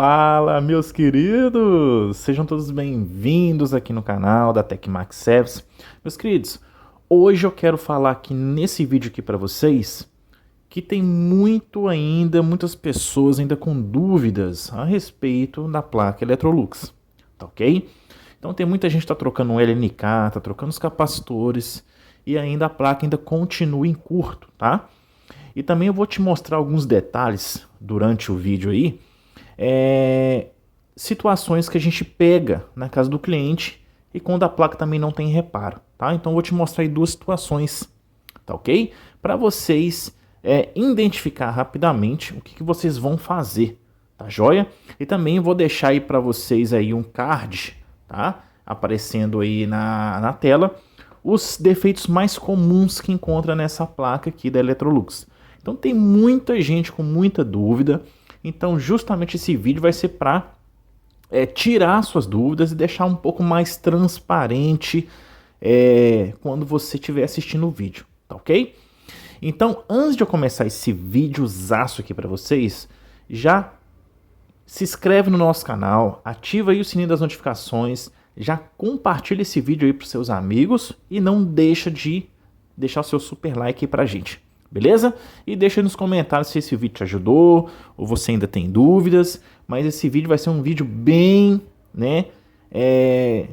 Fala, meus queridos! Sejam todos bem-vindos aqui no canal da Tecmax Service. Meus queridos, hoje eu quero falar aqui nesse vídeo aqui para vocês que tem muitas pessoas ainda com dúvidas a respeito da placa Electrolux, tá ok? Então tem muita gente que tá trocando um LNK, tá trocando os capacitores e ainda a placa ainda continua em curto, tá? E também eu vou te mostrar alguns detalhes durante o vídeo aí, situações que a gente pega na casa do cliente e quando a placa também não tem reparo, tá? Então eu vou te mostrar aí duas situações, tá ok? Para vocês identificar rapidamente o que vocês vão fazer, tá joia? E também vou deixar aí para vocês aí um card, tá? Aparecendo aí na tela, os defeitos mais comuns que encontra nessa placa aqui da Electrolux. Então tem muita gente com muita dúvida, então justamente esse vídeo vai ser para tirar suas dúvidas e deixar um pouco mais transparente quando você estiver assistindo o vídeo, tá ok? Então antes de eu começar esse videozaço aqui para vocês, já se inscreve no nosso canal, ativa aí o sininho das notificações, já compartilha esse vídeo aí para os seus amigos e não deixa de deixar o seu super like aí pra gente. Beleza? E deixa aí nos comentários se esse vídeo te ajudou ou você ainda tem dúvidas. Mas esse vídeo vai ser um vídeo bem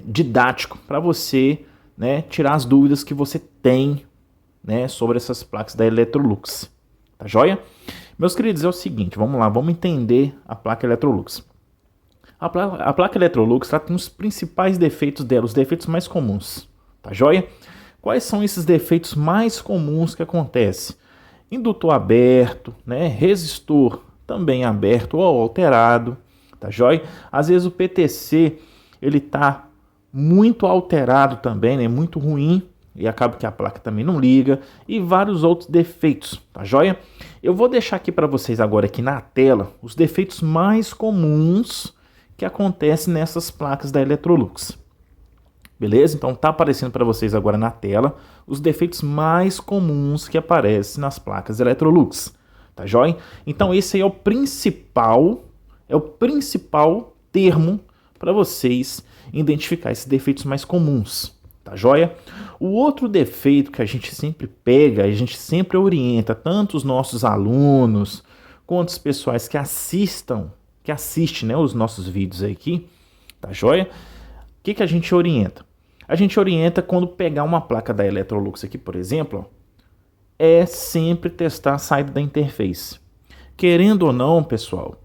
didático para você tirar as dúvidas que você tem sobre essas placas da Electrolux. Tá joia? Meus queridos, é o seguinte, vamos lá, vamos entender a placa Electrolux. A placa Electrolux ela tem os principais defeitos dela, os defeitos mais comuns. Tá joia? Quais são esses defeitos mais comuns que acontecem? Indutor aberto, resistor também aberto ou alterado, tá joia? Às vezes o PTC ele tá muito alterado também, muito ruim e acaba que a placa também não liga e vários outros defeitos, tá joia? Eu vou deixar aqui para vocês agora aqui na tela os defeitos mais comuns que acontecem nessas placas da Electrolux. Beleza? Então tá aparecendo para vocês agora na tela os defeitos mais comuns que aparecem nas placas Electrolux. Tá joia? Então esse aí é o principal termo para vocês identificar esses defeitos mais comuns. Tá joia? O outro defeito que a gente sempre pega, a gente sempre orienta tanto os nossos alunos quanto os pessoais que assistem os nossos vídeos aqui, tá joia? O que a gente orienta? A gente orienta quando pegar uma placa da Electrolux aqui, por exemplo, é sempre testar a saída da interface. Querendo ou não, pessoal,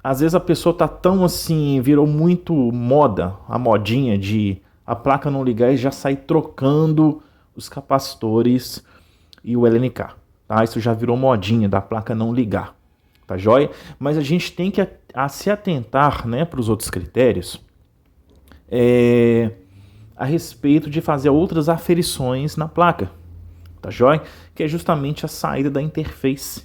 às vezes a pessoa tá tão assim, virou muito moda, a modinha de a placa não ligar e já sair trocando os capacitores e o LNK. Tá? Isso já virou modinha da placa não ligar. Tá joia? Mas a gente tem que se atentar para os outros critérios a respeito de fazer outras aferições na placa, tá joia? Que é justamente a saída da interface,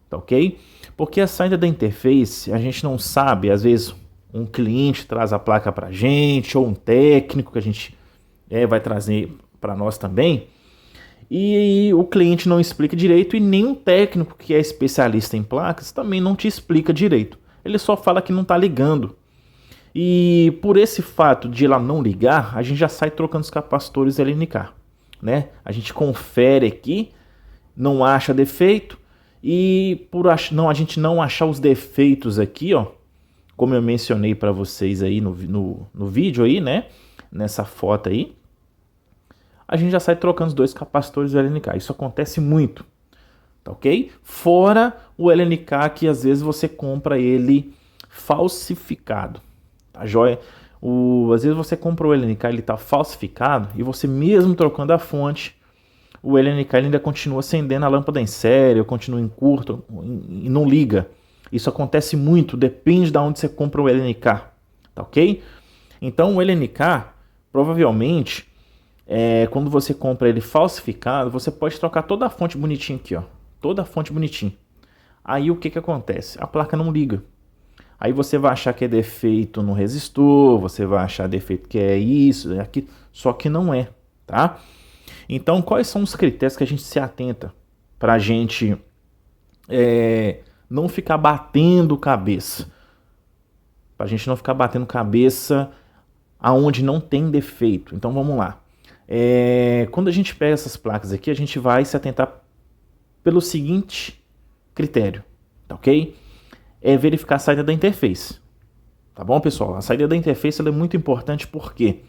tá ok? Porque a saída da interface, a gente não sabe, às vezes um cliente traz a placa pra gente, ou um técnico que a gente vai trazer para nós também, e o cliente não explica direito e nem um técnico que é especialista em placas também não te explica direito. Ele só fala que não tá ligando. E por esse fato de ela não ligar, a gente já sai trocando os capacitores LNK, A gente confere aqui, não acha defeito e a gente não achar os defeitos aqui, ó, como eu mencionei para vocês aí no vídeo aí, nessa foto aí, a gente já sai trocando os dois capacitores LNK. Isso acontece muito, tá ok? Fora o LNK que às vezes você compra ele falsificado. Tá joia? Às vezes você compra o LNK, ele está falsificado e você mesmo trocando a fonte, o LNK ainda continua acendendo a lâmpada em série, continua em curto e não liga. Isso acontece muito, depende de onde você compra o LNK, tá ok? Então o LNK, provavelmente, quando você compra ele falsificado, você pode trocar toda a fonte bonitinha aqui, ó, toda a fonte bonitinha. Aí o que acontece? A placa não liga. Aí você vai achar que é defeito no resistor, você vai achar defeito que é isso, é aquilo, só que não é, tá? Então, quais são os critérios que a gente se atenta para a gente não ficar batendo cabeça. Para a gente não ficar batendo cabeça aonde não tem defeito. Então vamos lá. Quando a gente pega essas placas aqui, a gente vai se atentar pelo seguinte critério, tá ok? É verificar a saída da interface. Tá bom, pessoal? A saída da interface ela é muito importante, por quê?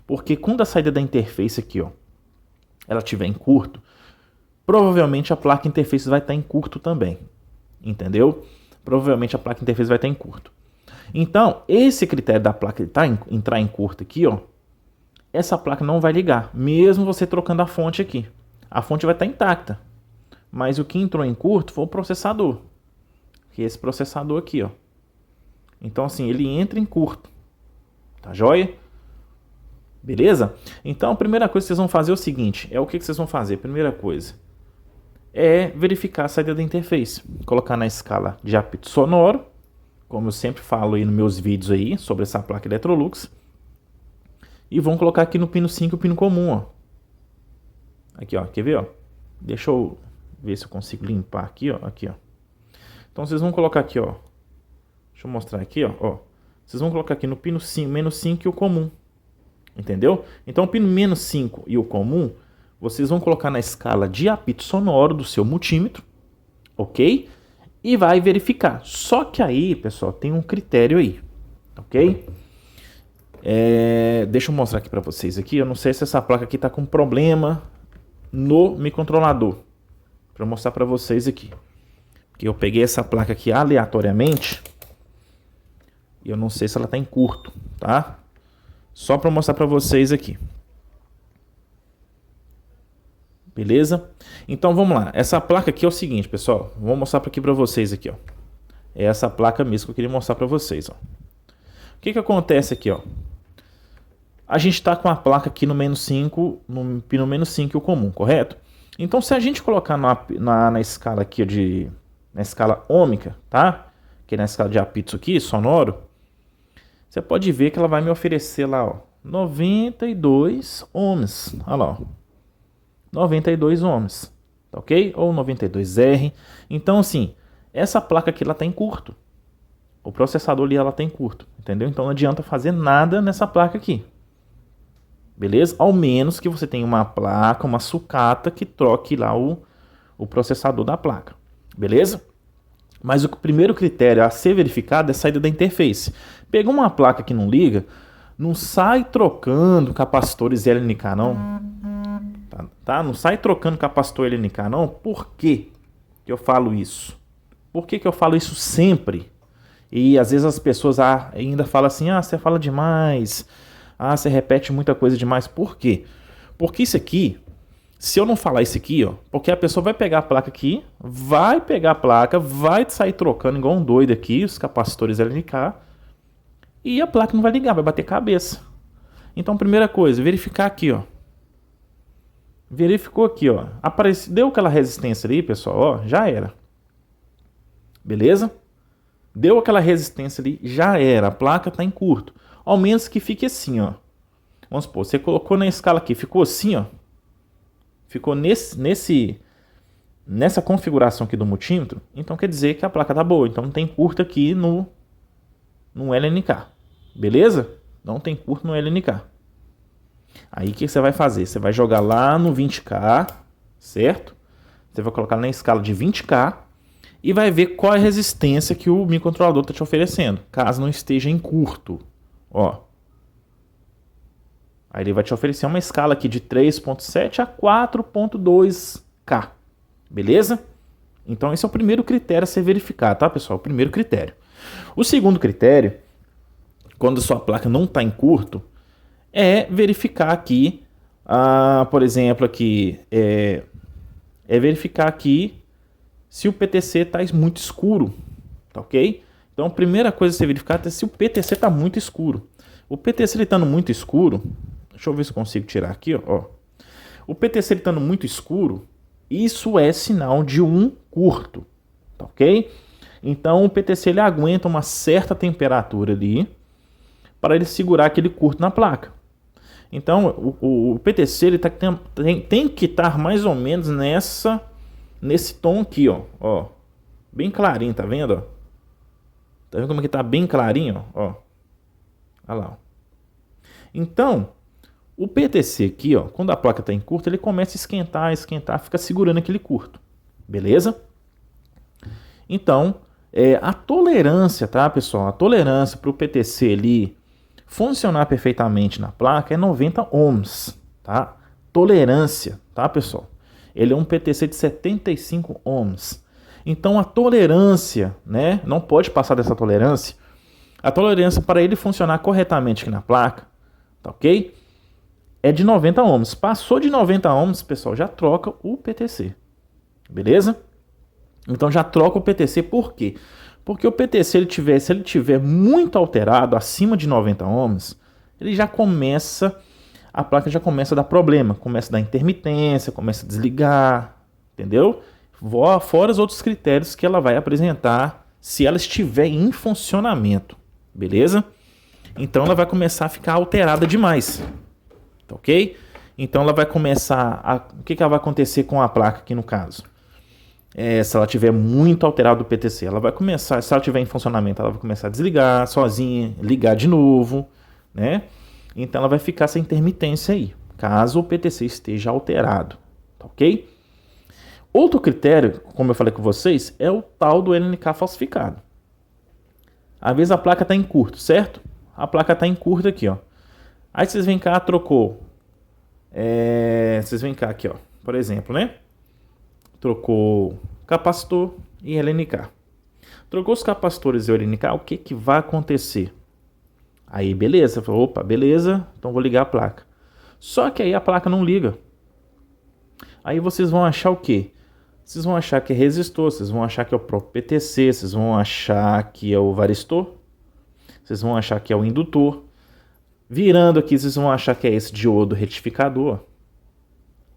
Porque quando a saída da interface aqui, ó, ela estiver em curto, provavelmente a placa interface vai estar em curto também. Entendeu? Provavelmente a placa interface vai estar em curto. Então, esse critério da placa entrar em curto aqui, ó, essa placa não vai ligar, mesmo você trocando a fonte aqui. A fonte vai estar intacta, mas o que entrou em curto foi o processador, que é esse processador aqui, ó. Então, assim, ele entra em curto, tá joia? Beleza? Então, a primeira coisa que vocês vão fazer é o seguinte, o que vocês vão fazer? Primeira coisa é verificar a saída da interface, colocar na escala de apito sonoro, como eu sempre falo aí nos meus vídeos aí sobre essa placa Electrolux. E vão colocar aqui no pino 5 o pino comum, ó. Aqui, ó. Quer ver, ó? Deixa eu ver se eu consigo limpar aqui, ó. Aqui, ó. Então vocês vão colocar aqui, ó. Deixa eu mostrar aqui, ó. Vocês vão colocar aqui no pino 5, menos 5 e o comum. Entendeu? Então o pino menos 5 e o comum, vocês vão colocar na escala de apito sonoro do seu multímetro, ok? E vai verificar. Só que aí, pessoal, tem um critério aí, ok? Deixa eu mostrar aqui para vocês aqui. Eu não sei se essa placa aqui está com problema no microcontrolador. Para mostrar para vocês aqui. Porque eu peguei essa placa aqui aleatoriamente. E eu não sei se ela está em curto, tá? Só para mostrar para vocês aqui. Beleza? Então vamos lá. Essa placa aqui é o seguinte, pessoal. Vou mostrar aqui para vocês aqui, ó. É essa placa mesmo que eu queria mostrar para vocês, ó. O que acontece aqui, ó? A gente está com a placa aqui no menos 5, no pino menos 5 e o comum, correto? Então se a gente colocar na escala aqui na escala ômica, tá? Que é na escala de apitos aqui, sonoro, você pode ver que ela vai me oferecer lá, ó, 92 ohms. Olha lá, ó. 92 ohms, tá ok? Ou 92R. Então, assim, essa placa aqui, ela tá em curto. O processador ali, ela tá em curto, entendeu? Então, não adianta fazer nada nessa placa aqui. Beleza? Ao menos que você tenha uma placa, uma sucata, que troque lá o processador da placa. Beleza? Mas o primeiro critério a ser verificado é a saída da interface. Pegou uma placa que não liga, não sai trocando capacitores LNK, não. Tá? Não sai trocando capacitor LNK, não. Por que eu falo isso? Por que eu falo isso sempre? E às vezes as pessoas ainda falam assim, você fala demais, você repete muita coisa demais. Por quê? Porque isso aqui, se eu não falar isso aqui, ó, porque a pessoa vai pegar a placa aqui, vai pegar a placa, vai sair trocando igual um doido aqui, os capacitores LNK, e a placa não vai ligar, vai bater cabeça. Então, primeira coisa, verificar aqui, ó. Verificou aqui, ó. Deu aquela resistência ali, pessoal, ó, já era. Beleza? Deu aquela resistência ali, já era. A placa tá em curto. Ao menos que fique assim, ó. Vamos supor, você colocou na escala aqui, ficou assim, ó. Ficou nessa configuração aqui do multímetro. Então quer dizer que a placa tá boa. Então não tem curto aqui no LNK. Beleza? Não tem curto no LNK. Aí o que você vai fazer? Você vai jogar lá no 20K, certo? Você vai colocar na escala de 20K e vai ver qual é a resistência que o microcontrolador está te oferecendo, caso não esteja em curto. Ó. Aí ele vai te oferecer uma escala aqui de 3.7 a 4.2K. Beleza? Então esse é o primeiro critério a ser verificado, tá, pessoal? O primeiro critério. O segundo critério, quando a sua placa não está em curto, é verificar aqui, por exemplo, aqui, é verificar aqui se o PTC está muito escuro, tá ok? Então a primeira coisa a ser verificada é se o PTC está muito escuro. O PTC estando muito escuro, deixa eu ver se eu consigo tirar aqui, ó. O PTC estando muito escuro, isso é sinal de um curto, tá ok? Então o PTC ele aguenta uma certa temperatura ali para ele segurar aquele curto na placa. Então o PTC ele tem que estar mais ou menos nesse tom aqui, ó. Bem clarinho, tá vendo? Ó? Tá vendo como que tá bem clarinho? Ó. Olha lá. Ó. Então, o PTC aqui, ó, quando a placa está em curto, ele começa a esquentar, fica segurando aquele curto. Beleza? Então, a tolerância, tá, pessoal? A tolerância para o PTC ali funcionar perfeitamente na placa é 90 ohms, tá? Tolerância, tá, pessoal? Ele é um PTC de 75 ohms. Então, a tolerância, né, não pode passar dessa tolerância. A tolerância para ele funcionar corretamente aqui na placa, tá ok? É de 90 ohms. Passou de 90 ohms, pessoal, já troca o PTC. Beleza? Então já troca o PTC, por quê? Porque o PTC, se ele tiver muito alterado, acima de 90 ohms, ele já começa, a placa já começa a dar problema, começa a dar intermitência, começa a desligar, entendeu? Fora os outros critérios que ela vai apresentar se ela estiver em funcionamento, beleza? Então ela vai começar a ficar alterada demais, tá ok? Então ela vai começar o que ela vai acontecer com a placa aqui no caso? Se ela tiver muito alterado o PTC, ela vai começar, se ela tiver em funcionamento, ela vai começar a desligar sozinha, ligar de novo, né? Então ela vai ficar essa intermitência aí, caso o PTC esteja alterado, tá ok? Outro critério, como eu falei com vocês, é o tal do LNK falsificado. Às vezes a placa está em curto, certo? A placa está em curto aqui, ó. Aí vocês vêm cá, trocou. Vocês vêm cá aqui, ó. Por exemplo, né? Trocou capacitor e LNK. Trocou os capacitores e o LNK, o que que vai acontecer? Aí, beleza. Opa, beleza. Então vou ligar a placa. Só que aí a placa não liga. Aí vocês vão achar o quê? Vocês vão achar que é resistor, vocês vão achar que é o próprio PTC, vocês vão achar que é o varistor, vocês vão achar que é o indutor. Virando aqui, vocês vão achar que é esse diodo retificador.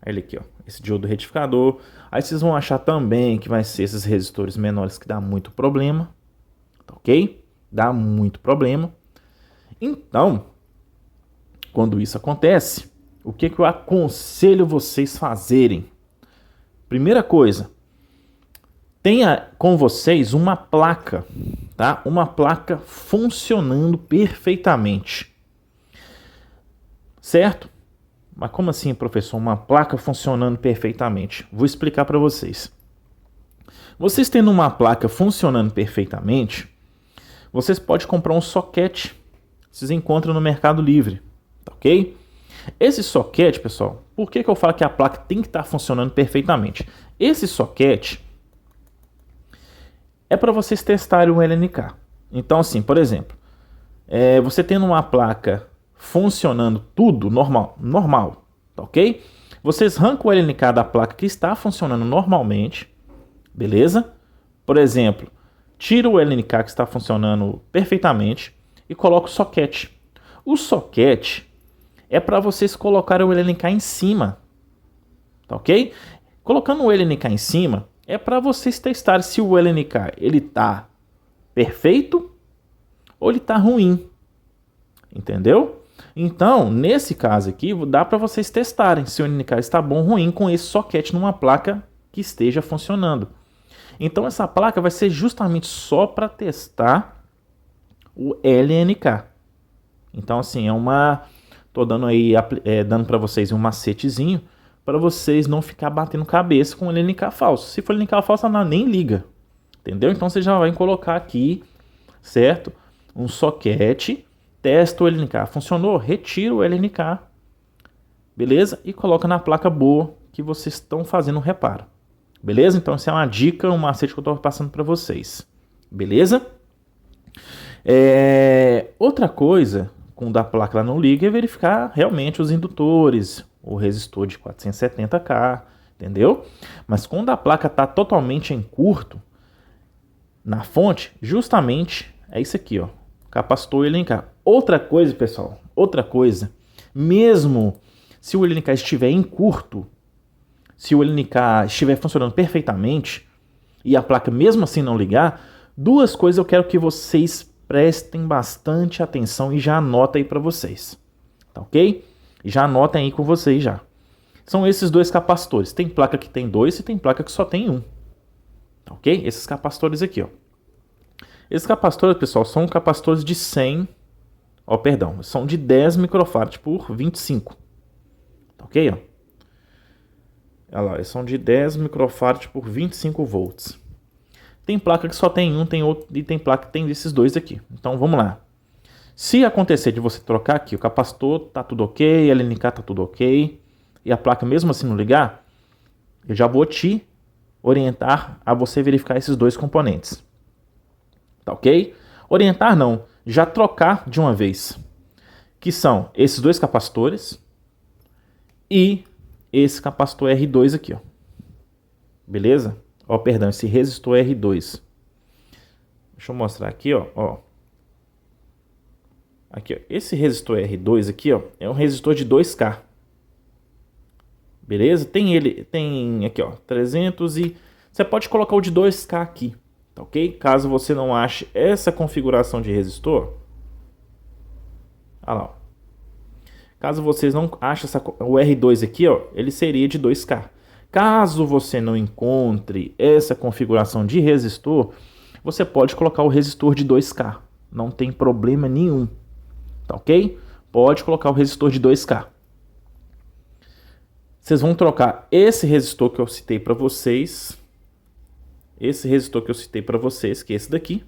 Ele aqui, ó, esse diodo retificador. Aí vocês vão achar também que vai ser esses resistores menores que dá muito problema, tá ok? Dá muito problema. Então, quando isso acontece, o que eu aconselho vocês fazerem? Primeira coisa, tenha com vocês uma placa, tá? Uma placa funcionando perfeitamente. Certo? Mas como assim, professor? Uma placa funcionando perfeitamente? Vou explicar para vocês. Vocês tendo uma placa funcionando perfeitamente, vocês podem comprar um soquete. Vocês encontram no Mercado Livre, tá ok? Esse soquete, pessoal, por que eu falo que a placa tem que estar funcionando perfeitamente? Esse soquete é para vocês testarem o LNK. Então, assim, por exemplo, você tendo uma placa funcionando tudo normal, tá ok? Vocês arrancam o LNK da placa que está funcionando normalmente, beleza? Por exemplo, tira o LNK que está funcionando perfeitamente e coloca o soquete. O soquete é para vocês colocarem o LNK em cima, tá ok? Colocando o LNK em cima é para vocês testarem se o LNK ele tá perfeito ou ele tá ruim, entendeu? Então, nesse caso aqui, dá para vocês testarem se o LNK está bom ou ruim com esse soquete numa placa que esteja funcionando. Então, essa placa vai ser justamente só para testar o LNK. Então, assim, tô dando aí, dando para vocês um macetezinho para vocês não ficar batendo cabeça com o LNK falso. Se for LNK falso, ela nem liga, entendeu? Então, você já vai colocar aqui, certo? Um soquete. Testa o LNK. Funcionou? Retira o LNK. Beleza? E coloca na placa boa que vocês estão fazendo o reparo. Beleza? Então, essa é uma dica, um macete que eu estou passando para vocês. Beleza? Outra coisa, quando a placa não liga, é verificar realmente os indutores, o resistor de 470K, entendeu? Mas quando a placa está totalmente em curto, na fonte, justamente é isso aqui, ó. Capacitor e LNK. Outra coisa, pessoal, mesmo se o LNK estiver em curto, se o LNK estiver funcionando perfeitamente e a placa mesmo assim não ligar, duas coisas eu quero que vocês prestem bastante atenção e já anota aí para vocês, tá ok? Já anotem aí com vocês já. São esses dois capacitores. Tem placa que tem dois e tem placa que só tem um, ok? Esses capacitores aqui, ó. Esses capacitores, pessoal, são capacitores de 100, ó, perdão, são de 10 microfarads por 25, ok? Ó. Olha lá, eles são de 10 microfarads por 25 volts. Tem placa que só tem um, tem outro, e tem placa que tem esses dois aqui. Então vamos lá. Se acontecer de você trocar aqui, o capacitor tá tudo ok, a LNK tá tudo ok, e a placa mesmo assim não ligar, eu já vou te orientar a você verificar esses dois componentes. Tá ok? Orientar não, já trocar de uma vez. Que são esses dois capacitores e esse capacitor R2 aqui, ó. Beleza? Ó, perdão, esse resistor R2. Deixa eu mostrar aqui, ó. Aqui, ó. Esse resistor R2 aqui, ó, é um resistor de 2K. Beleza? Tem aqui, ó, 300 e... Você pode colocar o de 2K aqui, tá ok? Caso você não ache essa configuração de resistor... Olha lá, ó. Caso vocês não achem o R2 aqui, ó, ele seria de 2K. Caso você não encontre essa configuração de resistor, você pode colocar o resistor de 2K. Não tem problema nenhum, tá ok? Pode colocar o resistor de 2K. Vocês vão trocar esse resistor que eu citei para vocês. Esse resistor que eu citei para vocês, que é esse daqui.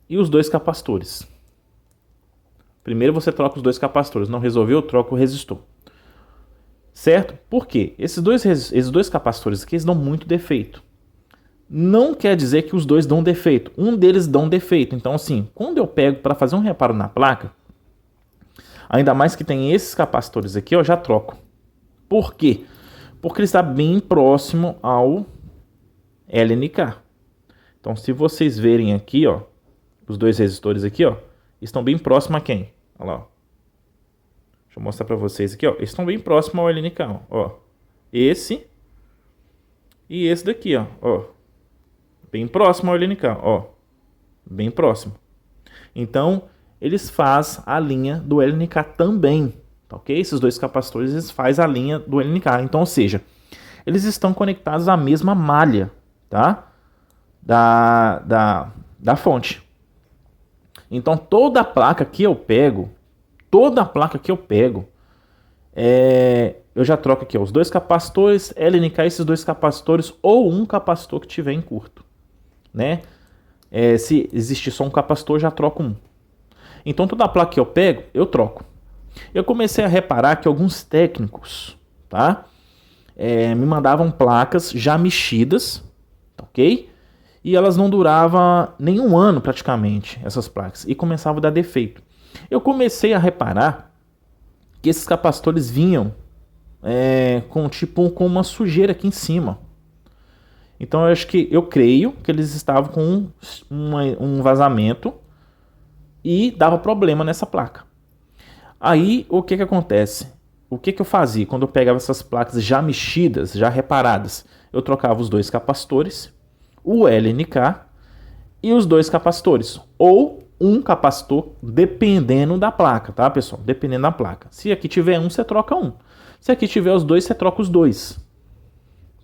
E os dois capacitores. Primeiro você troca os dois capacitores. Não resolveu? Troca o resistor. Certo? Por quê? Esses dois capacitores aqui, eles dão muito defeito. Não quer dizer que os dois dão defeito. Um deles dá um defeito. Então, assim, quando eu pego para fazer um reparo na placa, ainda mais que tem esses capacitores aqui, eu já troco. Por quê? Porque ele está bem próximo ao LNK. Então, se vocês verem aqui, ó, os dois resistores aqui, ó, estão bem próximos a quem? Olha lá, ó. Deixa eu mostrar para vocês aqui, ó. Eles estão bem próximos ao LNK, ó. Esse e esse daqui, ó. Bem próximo ao LNK, ó. Bem próximo. Então, eles fazem a linha do LNK também, tá ok? Esses dois capacitores, eles fazem a linha do LNK. Então, ou seja, eles estão conectados à mesma malha, tá? Da fonte. Então, toda a placa que eu pego, eu já troco aqui, ó, os dois capacitores, LNK, esses dois capacitores, ou um capacitor que tiver em curto, né? Se existir só um capacitor, já troco um. Então, toda a placa que eu pego, eu troco. Eu comecei a reparar que alguns técnicos, tá? Me mandavam placas já mexidas, ok? E elas não duravam nem um ano praticamente, essas placas, e começavam a dar defeito. Eu comecei a reparar que esses capacitores vinham com uma sujeira aqui em cima. Então eu creio que eles estavam com um vazamento e dava problema nessa placa. Aí o que acontece? O que eu fazia quando eu pegava essas placas já mexidas, já reparadas? Eu trocava os dois capacitores, o LNK e os dois capacitores, ou um capacitor, dependendo da placa, tá, pessoal? Dependendo da placa. Se aqui tiver um, você troca um. Se aqui tiver os dois, você troca os dois,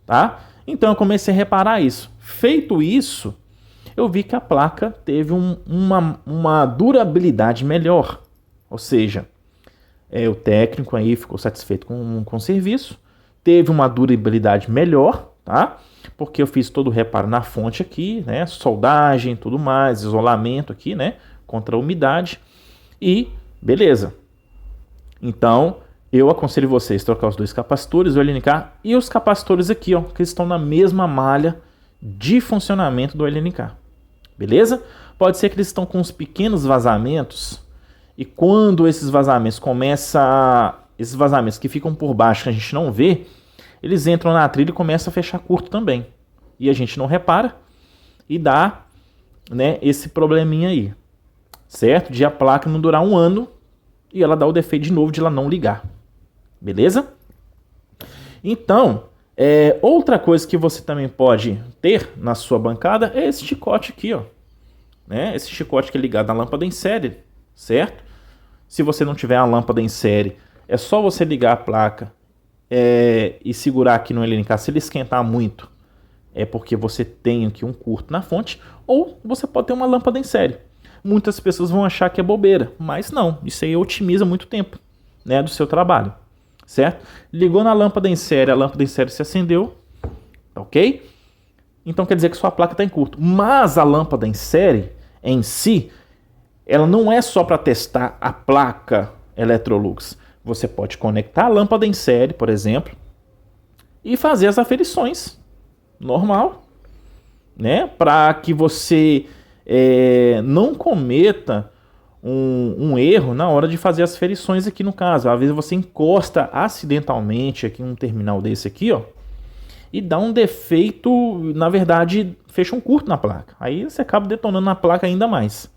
tá? Então eu comecei a reparar isso. Feito isso, eu vi que a placa teve uma durabilidade melhor. Ou seja, o técnico aí ficou satisfeito com o serviço, teve uma durabilidade melhor, tá? Porque eu fiz todo o reparo na fonte aqui, né? Soldagem, tudo mais, isolamento aqui, né? Contra a umidade. E beleza. Então, eu aconselho vocês a trocar os dois capacitores, o LNK e os capacitores aqui, ó, que estão na mesma malha de funcionamento do LNK. Beleza? Pode ser que eles estão com uns pequenos vazamentos. E quando esses vazamentos esses vazamentos que ficam por baixo, que a gente não vê, eles entram na trilha e começam a fechar curto também. E a gente não repara e dá, né, esse probleminha aí. Certo? De a placa não durar um ano e ela dá o defeito de novo de ela não ligar. Beleza? Então, outra coisa que você também pode ter na sua bancada é esse chicote aqui, ó. Né? Esse chicote que é ligado na lâmpada em série, certo? Se você não tiver a lâmpada em série, é só você ligar a placa e segurar aqui no LNK. Se ele esquentar muito, é porque você tem aqui um curto na fonte, ou você pode ter uma lâmpada em série. Muitas pessoas vão achar que é bobeira, mas não, isso aí otimiza muito tempo, né, do seu trabalho, certo? Ligou na lâmpada em série, a lâmpada em série se acendeu, ok? Então quer dizer que sua placa está em curto. Mas a lâmpada em série, em si, ela não é só para testar a placa Electrolux. Você pode conectar a lâmpada em série, por exemplo, e fazer as aferições normal, né? Para que você não cometa um erro na hora de fazer as ferições aqui no caso. Às vezes você encosta acidentalmente aqui um terminal desse aqui, ó, e dá um defeito, na verdade, fecha um curto na placa. Aí você acaba detonando a placa ainda mais.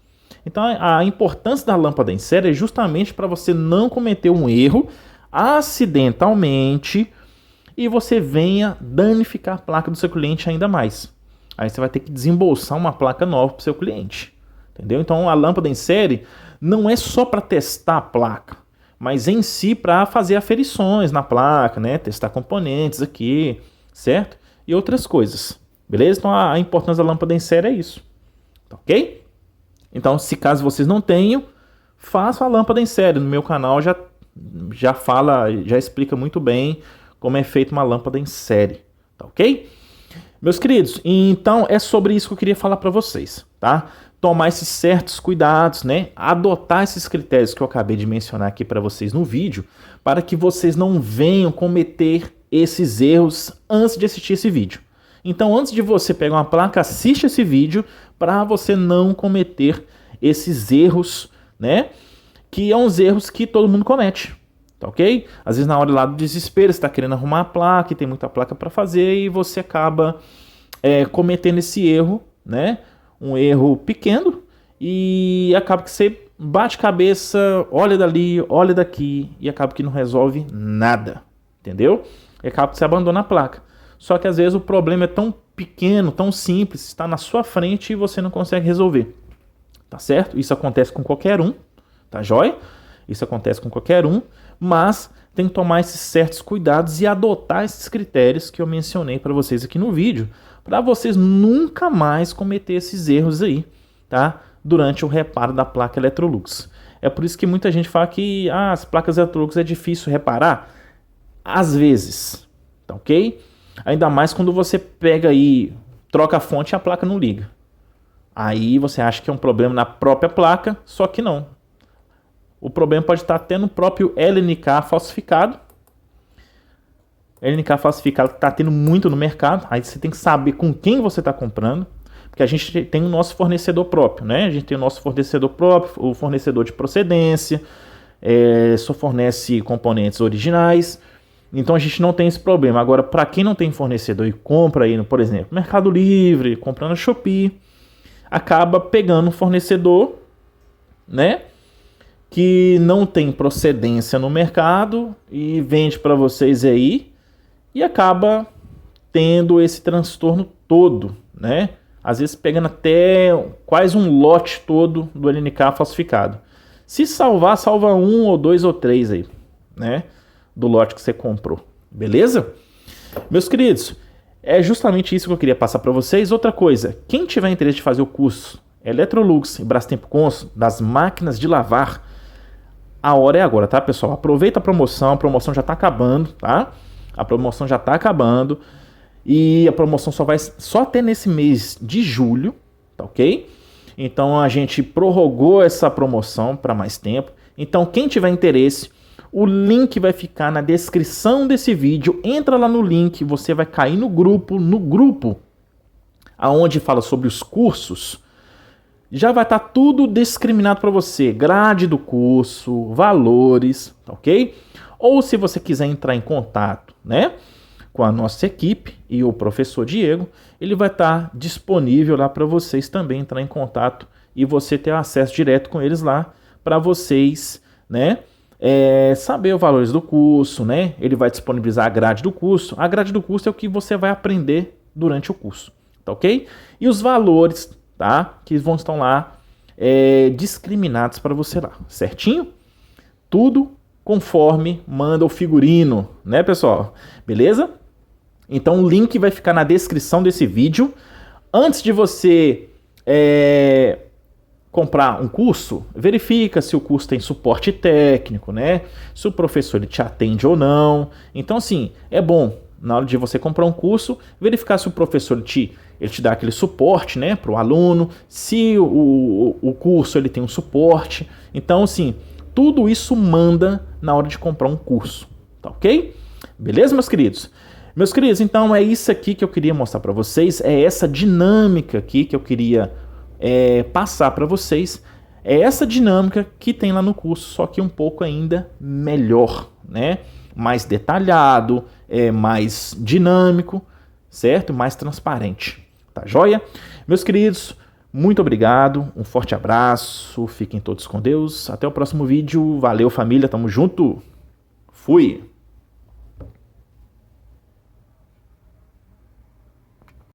Então a importância da lâmpada em série é justamente para você não cometer um erro acidentalmente e você venha danificar a placa do seu cliente ainda mais. Aí você vai ter que desembolsar uma placa nova para o seu cliente. Entendeu? Então a lâmpada em série não é só para testar a placa, mas em si para fazer aferições na placa, né? Testar componentes aqui, certo? E outras coisas. Beleza? Então a importância da lâmpada em série é isso. Tá ok? Então, se caso vocês não tenham, façam a lâmpada em série. No meu canal já fala, já explica muito bem como é feita uma lâmpada em série. Tá ok? Meus queridos, então é sobre isso que eu queria falar para vocês, tá? Tomar esses certos cuidados, né? Adotar esses critérios que eu acabei de mencionar aqui para vocês no vídeo, para que vocês não venham cometer esses erros antes de assistir esse vídeo. Então, antes de você pegar uma placa, assiste esse vídeo para você não cometer esses erros, né? Que são os erros que todo mundo comete, tá ok? Às vezes na hora lá do desespero, você está querendo arrumar a placa e tem muita placa para fazer e você acaba cometendo esse erro, né? Um erro pequeno e acaba que você bate cabeça, olha dali, olha daqui e acaba que não resolve nada, entendeu? E acaba que você abandona a placa. Só que às vezes o problema é tão pequeno, tão simples, está na sua frente e você não consegue resolver. Tá certo? Isso acontece com qualquer um, tá joia? Isso acontece com qualquer um, mas tem que tomar esses certos cuidados e adotar esses critérios que eu mencionei para vocês aqui no vídeo, para vocês nunca mais cometer esses erros aí, tá? Durante o reparo da placa Electrolux. É por isso que muita gente fala que as placas Electrolux é difícil reparar. Às vezes, tá ok? Ainda mais quando você pega aí, troca a fonte e a placa não liga. Aí você acha que é um problema na própria placa, só que não. O problema pode estar até no próprio LNK falsificado. LNK falsificado que está tendo muito no mercado. Aí você tem que saber com quem você está comprando. Porque a gente tem o nosso fornecedor próprio, né? A gente tem o nosso fornecedor próprio, o fornecedor de procedência. Só fornece componentes originais. Então a gente não tem esse problema. Agora, para quem não tem fornecedor e compra aí, por exemplo, Mercado Livre, comprando no Shopee, acaba pegando um fornecedor, né, que não tem procedência no mercado e vende para vocês aí e acaba tendo esse transtorno todo, né? Às vezes pegando até quase um lote todo do LNK falsificado. Se salvar, salva 1 ou 2 ou 3 aí, né? Do lote que você comprou, beleza? Meus queridos, é justamente isso que eu queria passar para vocês. Outra coisa, quem tiver interesse de fazer o curso Electrolux e Brastemp Cons das máquinas de lavar, a hora é agora, tá, pessoal? Aproveita a promoção já tá acabando, tá? A promoção já tá acabando e a promoção só até nesse mês de julho, tá ok? Então a gente prorrogou essa promoção para mais tempo. Então quem tiver interesse, o link vai ficar na descrição desse vídeo. Entra lá no link, você vai cair no grupo aonde fala sobre os cursos. Já vai estar tudo discriminado para você, grade do curso, valores, ok? Ou se você quiser entrar em contato, né, com a nossa equipe e o professor Diego, ele vai estar disponível lá para vocês também entrar em contato e você ter acesso direto com eles lá para vocês, né, saber os valores do curso, né? Ele vai disponibilizar a grade do curso. A grade do curso é o que você vai aprender durante o curso, tá ok? E os valores, tá? Que vão estar lá discriminados para você lá, certinho? Tudo conforme manda o figurino, né, pessoal? Beleza? Então o link vai ficar na descrição desse vídeo. Antes de você comprar um curso, verifica se o curso tem suporte técnico, né? Se o professor ele te atende ou não. Então, assim, é bom, na hora de você comprar um curso, verificar se o professor ele te dá aquele suporte, né, para o aluno, se o curso ele tem um suporte. Então, assim, tudo isso manda na hora de comprar um curso, tá ok? Beleza, meus queridos? Meus queridos, então é isso aqui que eu queria mostrar para vocês, é essa dinâmica aqui que eu queria passar para vocês, é essa dinâmica que tem lá no curso, só que um pouco ainda melhor, né? Mais detalhado, mais dinâmico, certo? Mais transparente, tá joia? Meus queridos, muito obrigado, um forte abraço, fiquem todos com Deus, até o próximo vídeo, valeu família, tamo junto, fui!